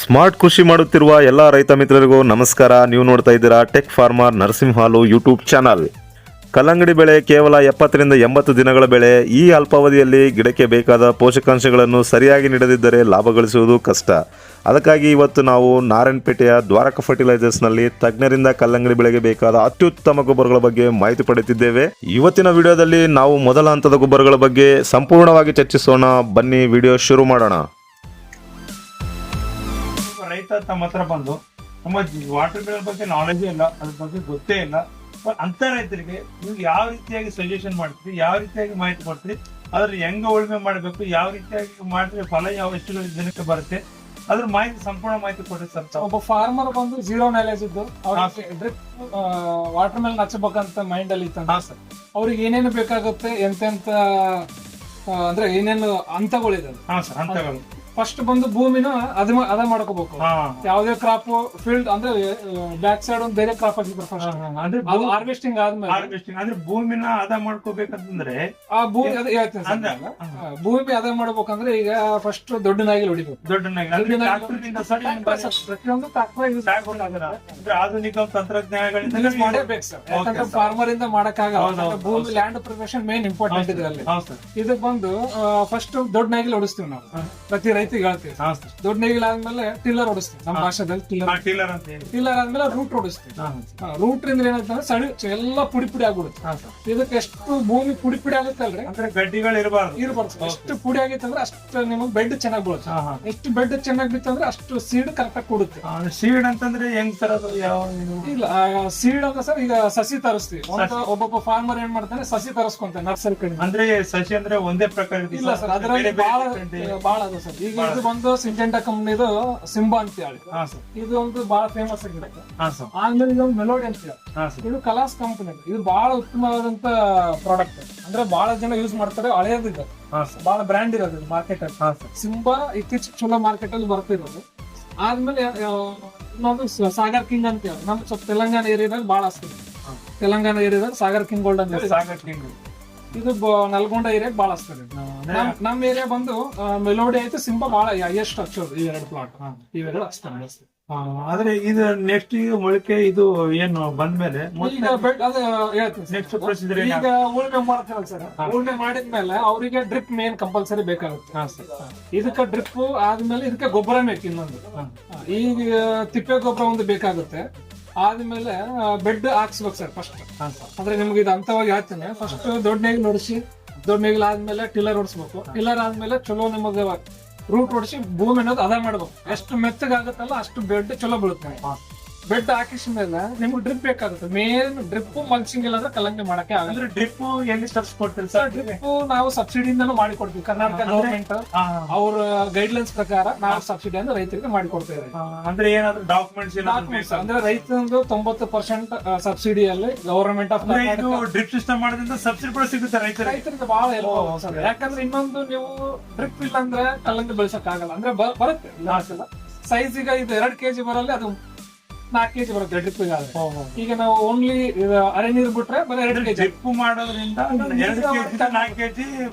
Smart ಕೃಷಿ ಮಾಡುತ್ತಿರುವ ಎಲ್ಲ ರೈತ ಮಿತ್ರರಿಗೂ ನಮಸ್ಕಾರ. ನೀವು ನೋಡ್ತಾ ಇದ್ದೀರಾ ಟೆಕ್ ಫಾರ್ಮರ್ ನರಸಿಂಹಾಲು ಯೂಟ್ಯೂಬ್ ಚಾನಲ್. ಕಲ್ಲಂಗಡಿ ಬೆಳೆ ಕೇವಲ 70 ರಿಂದ 80 ದಿನಗಳ ಬೆಳೆ. ಈ ಅಲ್ಪಾವಧಿಯಲ್ಲಿ ಗಿಡಕ್ಕೆ ಬೇಕಾದ ಪೋಷಕಾಂಶಗಳನ್ನು ಸರಿಯಾಗಿ ನೀಡದಿದ್ದರೆ ಲಾಭ ಗಳಿಸುವುದು ಕಷ್ಟ. ಅದಕ್ಕಾಗಿ ಇವತ್ತು ನಾವು ನಾರಾಯಣಪೇಟೆಯ ದ್ವಾರಕ ಫರ್ಟಿಲೈಸರ್ಸ್ನಲ್ಲಿ ತಜ್ಞರಿಂದ ಕಲ್ಲಂಗಡಿ ಬೆಳೆಗೆ ಬೇಕಾದ ಅತ್ಯುತ್ತಮ ಗೊಬ್ಬರಗಳ ಬಗ್ಗೆ ಮಾಹಿತಿ ಪಡೆಯುತ್ತಿದ್ದೇವೆ. ಇವತ್ತಿನ ವಿಡಿಯೋದಲ್ಲಿ ನಾವು ಮೊದಲ ಹಂತದ ಗೊಬ್ಬರಗಳ ಬಗ್ಗೆ ಸಂಪೂರ್ಣವಾಗಿ ಚರ್ಚಿಸೋಣ. ಬನ್ನಿ ವಿಡಿಯೋ ಶುರು ಮಾಡೋಣ. ರೈತ ತಮ್ಮ ಹತ್ರ ಬಂದು ನಮ್ಮ ವಾಟರ್ ಮಿಲನ್ ಬಗ್ಗೆ ನಾಲೆಜ್ ಇಲ್ಲ, ಅದ್ರ ಬಗ್ಗೆ ಗೊತ್ತೇ ಇಲ್ಲ. ಅಂತ ರೈತರಿಗೆ ನೀವು ಯಾವ ರೀತಿಯಾಗಿ ಸಜೆಷನ್ ಮಾಡ್ತೀರಿ, ಯಾವ ರೀತಿಯಾಗಿ ಮಾಹಿತಿ ಕೊಡ್ತೀರಿ, ಅದ್ರ ಹೆಂಗ ಉಳುಮೆ ಮಾಡ್ಬೇಕು, ಯಾವ ರೀತಿಯಾಗಿ ಮಾಡಿದ್ರೆ ಫಲ ಯಾವ ಎಷ್ಟು ದಿನಕ್ಕೆ ಬರುತ್ತೆ, ಅದ್ರ ಮಾಹಿತಿ ಸಂಪೂರ್ಣ ಮಾಹಿತಿ ಕೊಡ್ರಿ ಸರ್. ಒಬ್ಬ ಫಾರ್ಮರ್ ಬಂದು ಜೀರೋ ನಾಲೆಜ್ ಇದ್ದು ಡ್ರಿಪ್ ವಾಟರ್ ಮೇಲೆ ಹಚ್ಚಬೇಕಂತ ಮೈಂಡ್ ಅಲ್ಲಿ ಇತ್ತು ಸರ್. ಅವ್ರಿಗೆ ಏನೇನು ಬೇಕಾಗುತ್ತೆ, ಎಂತೆಂತ ಅಂದ್ರೆ ಏನೇನು ಹಂತಗಳಿದೆ ಹಂತಗಳು. ಫಸ್ಟ್ ಬಂದು ಭೂಮಿನ ಅದ ಮಾಡ್ಕೋಬೇಕು. ಯಾವ್ದೇ ಕ್ರಾಪ್ ಫೀಲ್ಡ್ ಅಂದ್ರೆ ಬ್ಯಾಕ್ ಸೈಡ್ ಒಂದು ಬೇರೆ ಕ್ರಾಪ್ ಹಾಕಿದ್ರು ಅಂದ್ರೆ ಹಾರ್ವೆಸ್ಟಿಂಗ್ ಆದ್ಮೇಲೆ ಅಂದ್ರೆ ಭೂಮಿನ ಅದ ಮಾಡ್ಕೋಬೇಕಂತಂದ್ರೆ ಆ ಭೂಮಿ ಅದ ಹೇಳ್ತೀನಿ ಭೂಮಿ ಅದ ಮಾಡ್ಬೇಕಂದ್ರೆ ಈಗ ಫಸ್ಟ್ ದೊಡ್ಡ ನಾಯಿಗೆ ಹೊಡಿಬೇಕು. ಪ್ರತಿಯೊಂದು ಆಧುನಿಕ ತಂತ್ರಜ್ಞಾನಗಳಿಂದ ಮಾಡಬೇಕು ಸರ್. ಯಾಕಂದ್ರೆ ಫಾರ್ಮರ್ ಇಂದ ಮಾಡಕ್ಕಾಗಲ್ಲ. ಭೂಮಿ ಲ್ಯಾಂಡ್ ಪ್ರಿಪರೇಷನ್ ಮೇನ್ ಇಂಪಾರ್ಟೆಂಟ್ ಇದರಲ್ಲಿ. ಇದು ಬಂದು ಫಸ್ಟ್ ದೊಡ್ಡ ನಾಯಿಗೆ ಹೊಡಿಸ್ತೀವಿ ನಾವು, ಪ್ರತಿ ರೈತರಿಗೆ ಹೇಳ್ತೀವಿ. ದೊಡ್ಡ ನೇಗಿಲ್ ಆದ್ಮೇಲೆ ಟಿಲ್ಲರ್ ಹೊಡಿಸ್ತೀವಿ, ನಮ್ಮ ಭಾಷೆದಲ್ಲಿ ಟಿಲ್ಲರ್ ಅಂತ ಹೇಳಿ. ಟಿಲ್ಲರ್ ಆದ್ಮೇಲೆ ರೂಟ್ ಹೊಡಿಸ್ತೀವಿ. ರೂಟ್ ಇಂದ ಏನಾಗ್ತದೆ ಸಳಿ ಎಲ್ಲ ಪುಡಿ ಪುಡಿ ಆಗ್ಬಿಡುತ್ತೆ. ಇದಕ್ಕೆ ಎಷ್ಟು ಭೂಮಿ ಪುಡಿ ಪುಡಿ ಆಗುತ್ತಲ್ರಿ, ಅಂದ್ರೆ ಗಡ್ಡಿಗಳು ಇರಬಾರ್ದು. ಎಷ್ಟು ಪುಡಿ ಆಗಿತ್ತಂದ್ರೆ ಅಷ್ಟು ನಿಮಗೆ ಬೆಡ್ ಚೆನ್ನಾಗಿ ಬೀಳುತ್ತೆ. ಎಷ್ಟು ಬೆಡ್ ಚೆನ್ನಾಗಿ ಬಿತ್ತಂದ್ರೆ ಅಷ್ಟು ಸೀಡ್ ಕರೆಕ್ಟ್ ಆಗಿ ಕೊಡುತ್ತೆ. ಸೀಡ್ ಅಂತಂದ್ರೆ ಹೆಂಗ್ ಸರ್ ಅದು? ಯಾವ ಇಲ್ಲ ಸೀಡ್ ಅಂತ ಸರ್, ಈಗ ಸಸಿ ತರಿಸ್ತೀವಿ. ಒಬ್ಬೊಬ್ಬ ಫಾರ್ಮರ್ ಏನ್ ಮಾಡ್ತಾನೆ, ಸಸಿ ತರಿಸ್ಕೊಂತಾನೆ ನರ್ಸರಿ ಕಡೆ. ಅಂದ್ರೆ ಸಸಿ ಅಂದ್ರೆ ಒಂದೇ ಪ್ರಕಾರ ಇಲ್ಲ ಸರ್, ಅದರಲ್ಲಿ ಬಹಳ ಅದ ಸರ್. ಈಗ ಇದು ಬಂದು ಸಿಂಜೆಂಟಾ ಕಂಪ್ನಿದು ಸಿಂಬಾ ಅಂತ ಹೇಳಿ, ಇದು ಒಂದು ಬಹಳ ಫೇಮಸ್ ಆಗಿರುತ್ತೆ. ಆಮೇಲೆ ಇದೊಂದು ಮೆಲೋಡಿ ಅಂತ ಹೇಳಿ, ಇದು ಕಲಾಸ್ ಕಂಪನಿ. ಇದು ಬಹಳ ಉತ್ತಮವಾದಂತ ಪ್ರಾಡಕ್ಟ್, ಅಂದ್ರೆ ಬಹಳ ಜನ ಯೂಸ್ ಮಾಡ್ತಾರೆ. ಹಳೆಯದಿದೆ, ಬಹಳ ಬ್ರ್ಯಾಂಡ್ ಇರೋದು ಮಾರ್ಕೆಟ್ ಅಲ್ಲಿ. ಸಿಂಬಾ ಇತ್ತೀಚೆಗೆ ಚಲೋ ಮಾರ್ಕೆಟ್ ಅಲ್ಲಿ ಬರ್ತಿರೋದು. ಆದ್ಮೇಲೆ ಇನ್ನೊಂದು ಸಾಗರ್ ಕಿಂಗ್ ಅಂತ ಹೇಳಿ, ನಮ್ ಸ್ವಲ್ಪ ತೆಲಂಗಾಣ ಏರಿಯಾದಾಗ ಬಹಳ ಆಗ್ತದೆ. ತೆಲಂಗಾಣ ಏರಿಯಾದಾಗ ಸಾಗರ್ ಕಿಂಗ್ ಗೋಲ್ಡ್ ಅಂತ ಹೇಳಿ, ಸಾಗರ್ ಕಿಂಗ್ ಇದು ನಲ್ಗೊಂಡ ಏರಿಯಾಗ ಬಾಳ ಹಚ್ತಾರೆ. ನಮ್ ಏರಿಯಾ ಬಂದು ಮೆಲೋಡಿ ಆಯ್ತು, ಸಿಂಬಾ ಬಾಳ ಎಷ್ಟು ಹಚ್ಚೋದು. ಈ ಎರಡು ಪ್ಲಾಟ್ ಇವೆರಡು ಹಚ್ತಾರೆ. ಆದ್ರೆ ಇದು ನೆಕ್ಸ್ಟ್ ಈಗ ಮೊಳಕೆ ಇದು ಏನು ಬಂದ್ಮೇಲೆ ಈಗ ನೆಕ್ಸ್ಟ್ ಪ್ರೊಸೀಜರ್ ಈಗ ಉಳುಮೆ ಮಾಡ್ತಾರಲ್ಲ ಸರ್, ಉಳುಮೆ ಮಾಡಿದ್ಮೇಲೆ ಅವರಿಗೆ ಡ್ರಿಪ್ ಮೇನ್ ಕಂಪಲ್ಸರಿ ಬೇಕಾಗುತ್ತೆ. ಇದಕ್ಕೆ ಡ್ರಿಪ್ ಆದ್ಮೇಲೆ ಇದಕ್ಕೆ ಗೊಬ್ಬರ ಬೇಕು. ಇನ್ನೊಂದು ಈಗ ತಿಪ್ಪೆ ಗೊಬ್ಬರ ಒಂದು ಬೇಕಾಗುತ್ತೆ. ಆದ್ಮೇಲೆ ಬೆಡ್ ಹಾಕ್ಸ್ಬೇಕು ಸರ್ ಫಸ್ಟ್. ಅಂದ್ರೆ ನಿಮ್ಗೆ ಇದು ಅಂತವಾಗಿ ಹೇಳ್ತೇನೆ. ಫಸ್ಟ್ ದೊಡ್ಡ ನೇಗಿಲ್ ಹೊಡಿಸಿ, ದೊಡ್ಡ ನೇಗಿಲ್ ಆದ್ಮೇಲೆ ಟಿಲ್ಲರ್ ಹೊಡಿಸ್ಬೇಕು. ಟಿಲ್ಲರ್ ಆದ್ಮೇಲೆ ಚಲೋ ನಿಮಗೆ ರೂಟ್ ಹೊಡಿಸಿ ಭೂಮಿ ಅನ್ನೋದು ಅದ ಮಾಡ್ಬೇಕು. ಎಷ್ಟು ಮೆತ್ತಗಾಗುತ್ತಲ್ಲ ಅಷ್ಟು ಬೆಡ್ ಚಲೋ ಬೀಳುತ್ತೆ. ಬೆಡ್ ಹಾಕಿದ ಮೇಲೆ ನಿಮ್ಗೆ ಡ್ರಿಪ್ ಬೇಕಾಗುತ್ತೆ. ಮೇನ್ ಡ್ರಿಪ್ ಮಲ್ಚಿಂಗ್ ಇಲ್ಲ ಅಂದ್ರೆ ಕಲ್ಲಂಗಡಿ ಮಾಡಕ್ಕೆ ಆಗಲ್ಲ. ಡ್ರಿಪ್ ಎಲ್ಲಿ ತರಿಸ್ಕೊಡ್ತೀರಿ ಸರ್? ಡ್ರಿಪ್ ನಾವು ಸಬ್ಸಿಡಿಯಿಂದನೂ ಮಾಡಿಕೊಡ್ತೀವಿ. ಕರ್ನಾಟಕ ಗವರ್ಮೆಂಟ್ ಅವ್ರ ಗೈಡ್ಲೈನ್ಸ್ ಪ್ರಕಾರ ನಾವು ಸಬ್ಸಿಡಿಯನ್ನು ರೈತರಿಗೆ ಮಾಡಿಕೊಡ್ತೇವೆ. ಅಂದ್ರೆ ಏನಾದ್ರು ಡಾಕ್ಯುಮೆಂಟ್ಸ್ ಅಂದ್ರೆ ರೈತಂದು 90% ಸಬ್ಸಿಡಿಯಲ್ಲಿ ಗವರ್ಮೆಂಟ್ ಆಫ್ ಡ್ರಿಪ್ ಸಿಸ್ಟಮ್ ಮಾಡೋದ್ರಿಂದ ಸಬ್ಸಿಡಿ ಕೂಡ ಸಿಗುತ್ತೆ ರೈತರಿಗೆ ಬಹಳ ಹೆಲ್ಪ್. ಯಾಕಂದ್ರೆ ಇನ್ನೊಂದು ನೀವು ಡ್ರಿಪ್ ಇಲ್ಲ ಅಂದ್ರೆ ಕಲ್ಲಂಗಡಿ ಬೆಳೆಸಕ್ ಆಗಲ್ಲ. ಅಂದ್ರೆ ಬರುತ್ತೆ ಸೈಜ್. ಈಗ ಇದು 2 kg ಬರಲ್ಲ, ಅದು 4 kg ಬರುತ್ತೆ ಡ್ರಿಪ್. ಈಗ ನಾವು ಓನ್ಲಿ ಅರೆ ನೀರು ಬಿಟ್ರೆ ಬರೀ 2 kg. ಡ್ರಿಪ್ ಮಾಡೋದ್ರಿಂದ 2 kg 4 kg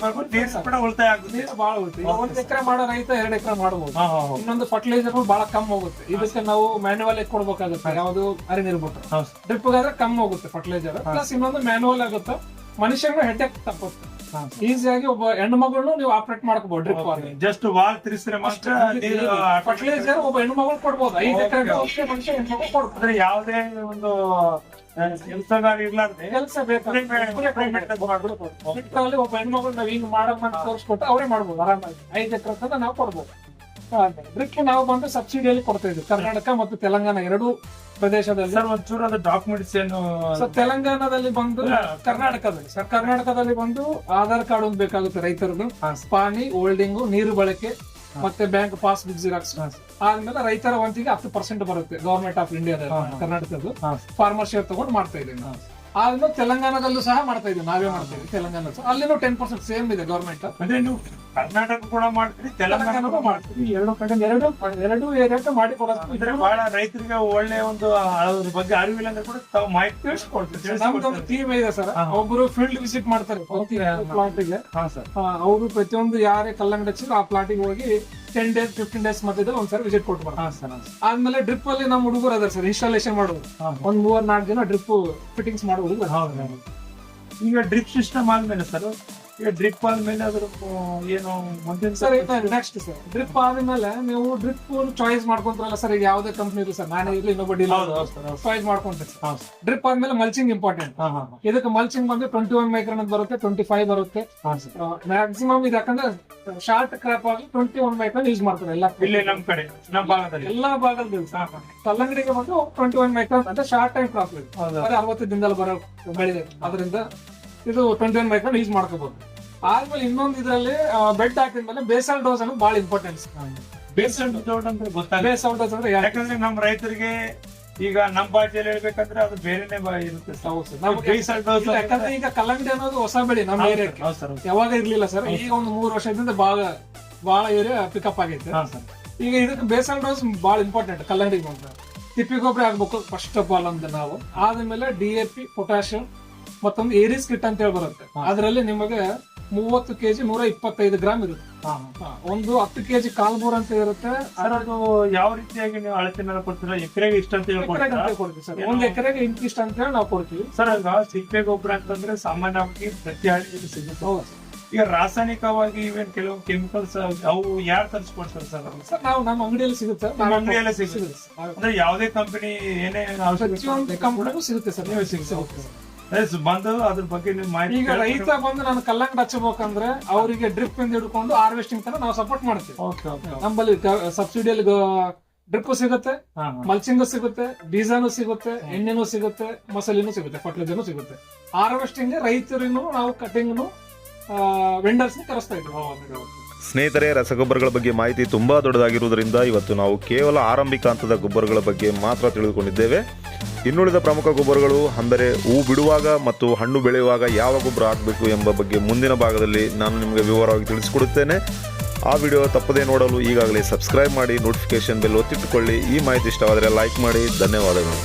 ನೀರು ಕೂಡ ಉಳಿತಾಯ ಆಗುತ್ತೆ. ನೀರು ಬಹಳ ಉಳಿತು. 1 ಎಕರೆ ಮಾಡೋ ರೈತ 2 ಎಕರೆ ಮಾಡಬಹುದು. ಇನ್ನೊಂದು ಫರ್ಟಿಲೈಸರ್ ಬಹಳ ಕಮ್ಮಿ ಹೋಗುತ್ತೆ. ಇದಕ್ಕೆ ನಾವು ಮ್ಯಾನ್ಯುವಲ್ ಕೊಡ್ಬೇಕಾಗುತ್ತೆ. ಯಾವ್ದು ಅರೆ ನೀರು ಬಿಟ್ರೆ ಡ್ರಿಪ್ ಆದ್ರೆ ಕಮ್ಮಿ ಹೋಗುತ್ತೆ ಫರ್ಟಿಲೈಸರ್. ಪ್ಲಸ್ ಇನ್ನೊಂದು ಮ್ಯಾನ್ಯುವಲ್ ಆಗುತ್ತೆ. ಮನುಷ್ಯನ ಹೆಡ್ಡೇಕ್ ತಪ್ಪುತ್ತೆ. ಈಸಿಯಾಗಿ ಒಬ್ಬ ಹೆಣ್ಣು ಮಗಳನ್ನು ನೀವು ಆಪರೇಟ್ ಮಾಡ್ಕೋಬಹುದು. ಡ್ರಿಪ್ ಜಸ್ಟ್ ವಾಲ್ ತಿರ್ಸಿದ್ರೆ ಮಾತ್ರ ಫರ್ಟಿಲೈಸರ್ ಒಬ್ಬ ಹೆಣ್ಣು ಮಗಳು ಕೊಡ್ಬೋದು. 5 ಎಕರೆ ಮನುಷ್ಯ ಹೆಣ್ಣು ಮಗಳು ಕೊಡ್ತಾರೆ. ಯಾವುದೇ ಒಂದು ಕೆಲಸಗಾರ ಇರ್ಲಾರ್ದೆ ಕೆಲಸ ಬೇಕು ಒಬ್ಬ ಹೆಣ್ಮಗಳು ನಾವ್ ಹಿಂಗ್ ಮಾಡಕ್ ತೋರಿಸ್ಕೊಟ್ಟು ಅವರೇ ಮಾಡ್ಬೋದು ಆರಾಮಾಗಿ. 5 ಎಕರೆ ತನಕ ನಾವು ಕೊಡ್ಬೋದು. ಡ್ರಿಪ್ ನಾವು ಬಂದು ಸಬ್ಸಿಡಿಯಲ್ಲಿ ಕೊಡ್ತಾ ಇದ್ವಿ ಕರ್ನಾಟಕ ಮತ್ತು ತೆಲಂಗಾಣ ಎರಡು ಪ್ರದೇಶದಲ್ಲಿ. ಸರ್ ಒಂಚೂರು ಅದು ಡಾಕ್ಯುಮೆಂಟ್ಸ್ ಏನು? ತೆಲಂಗಾಣದಲ್ಲಿ ಬಂದು ಕರ್ನಾಟಕದಲ್ಲಿ ಬಂದು ಆಧಾರ್ ಕಾರ್ಡ್ ಒಂದು ಬೇಕಾಗುತ್ತೆ ರೈತರದ್ದು. ಪಾನಿ ಹೋಲ್ಡಿಂಗು, ನೀರು ಬಳಕೆ ಮತ್ತೆ ಬ್ಯಾಂಕ್ ಪಾಸ್ ಬುಕ್ ಜಿರಾಕ್ಸ್. ಆದ್ಮೇಲೆ ರೈತರ ವಂತಿಗೆ 10% ಬರುತ್ತೆ ಗವರ್ಮೆಂಟ್ ಆಫ್ ಇಂಡಿಯಾದ ಕರ್ನಾಟಕದ್ದು. ಫಾರ್ಮರ್ ಶೇರ್ ತಗೊಂಡು ಮಾಡ್ತಾ ಇದ್ದೀವಿ ನಾವು. ಆದ್ಮೇಲೆ ತೆಲಂಗಾಣದಲ್ಲೂ ಸಹ ಮಾಡ್ತಾ ಇದ್ದೀವಿ, ನಾವೇ ಮಾಡ್ತಾ ಇದ್ದೀವಿ ತೆಲಂಗಾಣ. ಅಲ್ಲಿನೂ 10% ಸೇಮ್ ಇದೆ ಗವರ್ಮೆಂಟ್. ಅಂದ್ರೆ ನೀವು ಕರ್ನಾಟಕ ಕೂಡ ಮಾಡ್ತೀರಿ, ತೆಲಂಗಾಣ ಮಾಡ್ತೀರಿ. ಎರಡು ಏರಿಯಾಕ್ಕೆ ಮಾಡಿ ಕೊಡೋದು. ಬಹಳ ರೈತರಿಗೆ ಒಳ್ಳೆ ಒಂದು ಅದ್ರ ಬಗ್ಗೆ ಅರಿವಿಲ್ಲ ಅಂದ್ರೆ ಕೂಡ ತಾವು ಮಾಹಿತಿ ತಿಳಿಸ್ಕೊಡ್ತೀವಿ. ನಮ್ದೊಂದು ಟೀಮ್ ಇದೆ ಸರ್. ಒಬ್ರು ಫೀಲ್ಡ್ ವಿಸಿಟ್ ಮಾಡ್ತಾರೆ ಪ್ಲಾಟಿಗೆ. ಅವರು ಪ್ರತಿಯೊಂದು ಯಾರೇ ಕಲ್ಲಂಗಡಿ ಹಚ್ಚಿದ್ರು ಆ ಪ್ಲಾಟಿಗೆ ಹೋಗಿ 10 days 15 days ಮಧ್ಯದಲ್ಲಿ ಒಂದ್ಸರಿ ವಿಸಿಟ್ ಕೊಟ್ಟು ಬರ್ತಾರೆ. ಹಾ ಸರ್ ಆದ್ಮೇಲೆ ಡ್ರಿಪ್ ಅಲ್ಲಿ ನಮ್ಮ ಹುಡುಗರು ಅದಾರ ಸರ್ ಇನ್ಸ್ಟಾಲೇಷನ್ ಮಾಡೋದು. ಒಂದ್ 3-4 ಜನ ಡ್ರಿಪ್ ಫಿಟ್ಟಿಂಗ್ಸ್ ಮಾಡೋ ಹುಡುಗರು. ಹೌದು. ಈಗ ಡ್ರಿಪ್ ಸಿಸ್ಟಮ್ ಆದ್ಮೇಲೆ ಸರ್, ಈಗ ಡ್ರಿಪ್ ಆದ್ಮೇಲೆ ಅದ್ರ ಏನು ಮುಂದಿನ ಸರ್ ನೆಕ್ಸ್ಟ್ ಸರ್ ಡ್ರಿಪ್ ಆದ್ಮೇಲೆ ನೀವು ಡ್ರಿಪ್ ಚಾಯ್ಸ್ ಮಾಡ್ಕೊಂತಾರಲ್ಲ ಸರ್, ಈಗ ಯಾವ್ದೇ ಕಂಪ್ನಿ ಇರಲಿ ಸರ್, ನಾನೇ ಇರ್ಲಿ ಇನ್ನೊಬ್ಬ ಡೀಲರ್ ಚಾಯ್ಸ್ ಮಾಡ್ಕೊಂತೀವಿ ಸರ್. ಡ್ರಿಪ್ ಆದ್ಮೇಲೆ ಮಲ್ಚಿಂಗ್ ಇಂಪಾರ್ಟೆಂಟ್. ಇದಕ್ಕೆ ಮಲ್ಚಿಂಗ್ ಬಂದ್ರೆ 21 ಮೈಕ್ರಾನ್ ಅಂತ ಬರುತ್ತೆ, 25 ಬರುತ್ತೆ ಮ್ಯಾಕ್ಸಿಮಮ್. ಇದು ಯಾಕಂದ್ರೆ ಶಾರ್ಟ್ ಕ್ರಾಪ್ ಆಗಿ 21 ಮೈಕ್ರಾನ್ ಯೂಸ್ ಮಾಡ್ತಾರೆ ಎಲ್ಲ ಇಲ್ಲಿ ನಮ್ ಕಡೆ ನಮ್ಮ ಭಾಗದಲ್ಲಿ ಎಲ್ಲಾ ಭಾಗದಲ್ಲಿ. ಕಲ್ಲಂಗಡಿಗೆ ಬಂದು 21 ಮೈಕ್ರಾನ್ ಅಂತ ಶಾರ್ಟ್ ಟೈಮ್ ಕ್ರಾಪ್ ಇದೆ, 60 ದಿನದಲ್ಲಿ ಬರೋ ಬೆಳೆ. ಅದರಿಂದ ಇದು 21 ಮೈಕ್ರಾನ್ ಯೂಸ್ ಮಾಡ್ಕೋಬಹುದು. ಆದ್ಮೇಲೆ ಇನ್ನೊಂದು ಇದರಲ್ಲಿ ಬೆಡ್ ಹಾಕಿದ್ಮೇಲೆ ಬೇಸಲ್ ಡೋಸ್ ಅನ್ನೋದು ಬಹಳ ಇಂಪಾರ್ಟೆನ್ಸ್. ಬೇಸಲ್ ಡೋಸ್ ಅಂದ್ರೆ ಗೊತ್ತಾಗಲ್ಲ. ಬೇಸಲ್ ಡೋಸ್ ಅಂದ್ರೆ ಯಾಕಂದ್ರೆ ನಮ್ಮ ರೈತರಿಗೆ ಈಗ ನಮ್ಮ ಭಾಷೆಯಲ್ಲಿ ಹೇಳ್ಬೇಕಂದ್ರೆ ಅದು ಬೇರೆನೆ ಇರುತ್ತೆ. ಬೇಸಲ್ ಡೋಸ್ ಯಾಕಂದ್ರೆ ಈಗ ಕಲ್ಲಂಗಡಿ ಅನ್ನೋದು ಹೊಸ ಬೆಳೆ ನಮ್ಮ ಏರಿಯಾಕ್ಕೆ ಯಾವಾಗ ಇರ್ಲಿಲ್ಲ ಸರ್. ಈಗ ಒಂದು 3 ವರ್ಷದಿಂದ ಬಹಳ ಏರಿಯಾ ಪಿಕಪ್ ಆಗೈತೆ. ಈಗ ಇದಕ್ಕೆ ಬೇಸಲ್ ಡೋಸ್ ಬಹಳ ಇಂಪಾರ್ಟೆಂಟ್ ಕಲ್ಲಂಗಡಿಗೆ ಅಂತ. ತಿಪ್ಪಿ ಗೊಬ್ಬರ ಆಗ್ಬೇಕು ಫಸ್ಟ್ ಆಫ್ ಆಲ್ ಅಂತ ನಾವು. ಆದ್ಮೇಲೆ DAP, ಪೊಟ್ಯಾಷಿಯಂ, ಮತ್ತೊಂದು ಏರಿಸ್ ಕಿಟ್ ಅಂತ ಹೇಳಿ ಬರುತ್ತೆ. ಅದರಲ್ಲಿ ನಿಮಗೆ 30 kg 125 ಗ್ರಾಮ್ ಇರುತ್ತೆ. ಒಂದು 10 kg ಕಾಲ್ಬೂರ್ ಅಂತ ಇರುತ್ತೆ. ಅದು ಯಾವ ರೀತಿಯಾಗಿ ನೀವು ಅಳತೆ ಮೇಲೆ ಕೊಡ್ತೀರಾ? ಎಕರೆಗೆ ಇಷ್ಟ ಅಂತ ಕೊಡ್ತೀವಿ ಸರ್. ಒಂದ್ ಎಕರೆಗೆ ಇಂತಿಷ್ಟ ಅಂತ ಹೇಳಿ ನಾವು ಕೊಡ್ತೀವಿ ಸರ್. ಆಗ ಸಿಪ್ಪೆ ಗೊಬ್ಬರ ಅಂತಂದ್ರೆ ಸಾಮಾನ್ಯವಾಗಿ ಪ್ರತಿ ಹಳ್ಳಿಯಲ್ಲಿ ಸಿಗುತ್ತೆ. ಈಗ ರಾಸಾಯನಿಕವಾಗಿ ಇವೇನ್ ಕೆಲವು ಕೆಮಿಕಲ್ಸ್ ಅವು ಯಾರು ತರಿಸ್ಕೊಡ್ತಾರೆ ಸರ್? ಸರ್ ನಾವು ನಮ್ಮ ಅಂಗಡಿಯಲ್ಲಿ ಸಿಗುತ್ತೆ. ನಮ್ಮ ಅಂಗಡಿಯಲ್ಲೇ ಸಿಗುತ್ತೆ ಅಂದ್ರೆ ಯಾವುದೇ ಕಂಪನಿ ಏನೇ ಕಂಪನಿಗೂ ಸಿಗುತ್ತೆ ಸರ್. ನೀವು ಸಿಗುತ್ತೆ ಬಂದು ಅದ್ರ ಬಗ್ಗೆ ಮಾಹಿತಿ. ಈಗ ರೈತ ಬಂದು ನಾನು ಕಲ್ಲಂಗಡಿ ಹಚ್ಚಬೇಕಂದ್ರೆ ಅವರಿಗೆ ಡ್ರಿಪ್ ಇಂದ ಹಿಡ್ಕೊಂಡು ಹಾರ್ವೆಸ್ಟಿಂಗ್ ತನಕ ನಾವು ಸಪೋರ್ಟ್ ಮಾಡ್ತೀವಿ. ನಮ್ಮಲ್ಲಿ ಸಬ್ಸಿಡಿಯಲ್ಲಿ ಡ್ರಿಪ್ ಸಿಗುತ್ತೆ, ಮಲ್ಚಿಂಗ್ ಸಿಗುತ್ತೆ, ಬೀಜನೂ ಸಿಗುತ್ತೆ, ಎಣ್ಣೆನೂ ಸಿಗುತ್ತೆ, ಮಸಾಲೆನೂ ಸಿಗುತ್ತೆ, ಫರ್ಟಿಲೈಸರ್ನೂ ಸಿಗುತ್ತೆ. ಹಾರ್ವೆಸ್ಟಿಂಗ್ ರೈತರಿಗೂ ನಾವು ಕಟಿಂಗ್ನು ವೆಂಡರ್ಸ್ ಕರೆಸ್ತಾ ಇದ್ದೀವಿ. ಸ್ನೇಹಿತರೆ, ರಸಗೊಬ್ಬರಗಳ ಬಗ್ಗೆ ಮಾಹಿತಿ ತುಂಬ ದೊಡ್ಡದಾಗಿರುವುದರಿಂದ ಇವತ್ತು ನಾವು ಕೇವಲ ಆರಂಭಿಕ ಹಂತದ ಗೊಬ್ಬರಗಳ ಬಗ್ಗೆ ಮಾತ್ರ ತಿಳಿದುಕೊಂಡಿದ್ದೇವೆ. ಇನ್ನುಳಿದ ಪ್ರಮುಖ ಗೊಬ್ಬರಗಳು ಅಂದರೆ ಹೂ ಬಿಡುವಾಗ ಮತ್ತು ಹಣ್ಣು ಬೆಳೆಯುವಾಗ ಯಾವ ಗೊಬ್ಬರ ಹಾಕಬೇಕು ಎಂಬ ಬಗ್ಗೆ ಮುಂದಿನ ಭಾಗದಲ್ಲಿ ನಾನು ನಿಮಗೆ ವಿವರವಾಗಿ ತಿಳಿಸಿಕೊಡುತ್ತೇನೆ. ಆ ವಿಡಿಯೋ ತಪ್ಪದೇ ನೋಡಲು ಈಗಾಗಲೇ ಸಬ್ಸ್ಕ್ರೈಬ್ ಮಾಡಿ, ನೋಟಿಫಿಕೇಶನ್ ಬೆಲ್ ಒತ್ತಿಟ್ಟುಕೊಳ್ಳಿ. ಈ ಮಾಹಿತಿ ಇಷ್ಟವಾದರೆ ಲೈಕ್ ಮಾಡಿ. ಧನ್ಯವಾದಗಳು.